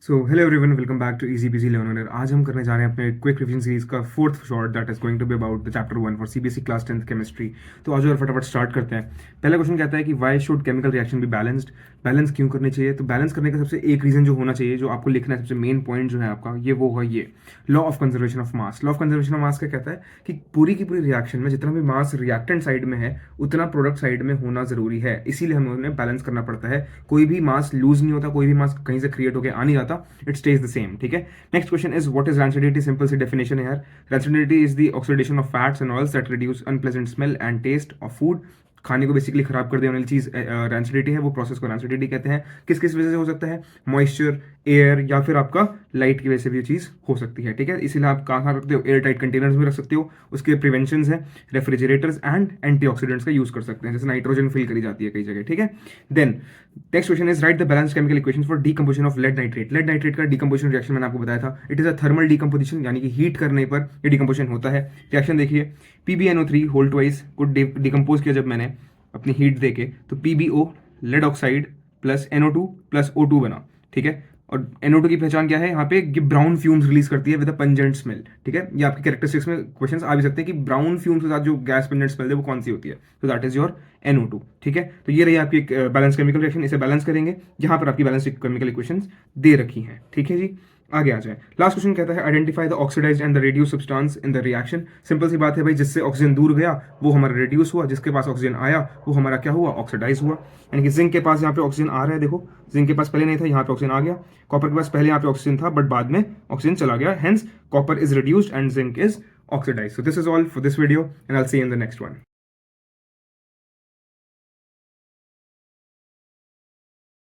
So hello everyone, welcome back to easy busy learner. आज हम करने जा रहे हैं अपने क्विक रिवीजन सीरीज का fourth short that is going to be about the chapter 1 for CBSE class 10th chemistry. तो आज और फटाफट स्टार्ट करते हैं। पहला क्वेश्चन कहता है कि why should chemical reaction be balanced. Balance क्यों करनी चाहिए? तो बैलेंस करने का सबसे एक रीजन जो होना चाहिए, जो आपको लिखना है, सबसे मेन पॉइंट जो है आपका, ये वो है ये law of conservation of mass. Law of conservation of mass क्या कहता है कि पूरी की पूरी रिएक्शन में जितना भी मास रिएक्टेंट साइड में है उतना प्रोडक्ट साइड में होना जरूरी है। इसीलिए हमें उन्हें बैलेंस करना पड़ता है। कोई भी मास लूज नहीं होता, कोई भी मास कहीं से क्रिएट होकर आ नहीं जाता, इट स्टेज द सेम। ठीक है। Next question is what is rancidity. Simple सी डेफिनेशन है यार। Rancidity is the oxidation of fats and oils that reduce unpleasant smell and taste of food. खाने को बेसिकली खराब कर देने वाली चीज रैंसिडिटी है, वो प्रोसेस को रैंसिडिटी कहते हैं। किस किस वजह से हो सकता है? मॉइस्चर, एयर या फिर आपका लाइट की वजह से भी ये चीज हो सकती है। ठीक है। इसीलिए आप कहाँ रखते हो? एयर टाइट कंटेनर्स में रख सकते हो। उसके प्रिवेंशन है रेफ्रिजरेटर्स एंड एंटीऑक्सीडेंट्स का यूज कर सकते हैं, जैसे नाइट्रोजन फिल करी जाती है कई जगह। ठीक है। Then next question is write the balance chemical equation for decomposition of lead nitrate. Lead nitrate का डीकंपोजिशन रिएक्शन मैंने आपको बताया था, it is a thermal decomposition, यानी कि हीट करने पर ये डीकंपोजिशन होता है। रिएक्शन देखिए, PbNO3 होल ट्वाइस को डिकम्पोज किया जब मैंने अपनी हीट देके, तो PbO lead oxide plus NO2 plus O2 बना। ठीक है। और NO2 की पहचान क्या है? यहाँ पे ब्राउन फ्यूम्स रिलीज करती है विद अ पंजेंट स्मेल। ठीक है। ये आपके कैरेक्टरिस्टिक्स में क्वेश्चंस आ भी सकते हैं कि ब्राउन फ्यूम्स के साथ जो गैस पंजेंट स्मेल है वो कौन सी होती है, तो दैट इज योर NO2। ठीक है। तो ये रही आपकी बैलेंस केमिकल रिएक्शन। इसे बैलेंस करेंगे, यहाँ पर आपकी बैलेंस केमिकल इक्वेशंस दे रखी हैं। ठीक है जी। आगे आ जाए। लास्ट क्वेश्चन कहता है identify the oxidized and the reduce substance in the reaction. Simple सी बात है भाई, जिससे ऑक्सीजन दूर गया वो हमारा रेड्यूस हुआ, जिसके पास ऑक्सीजन आया वो हमारा क्या हुआ? ऑक्सीडाइज हुआ। यानी कि जिंक के पास यहाँ पे ऑक्सीजन आ रहा है, देखो जिंक के पास पहले नहीं था, यहाँ पे ऑक्सीजन आ गया। कॉपर के पास पहले यहाँ पे ऑक्सीजन था बट बाद में ऑक्सीजन चला गया, hence copper is reduced and zinc is oxidise. So this is all for this video and I will see you in the next one.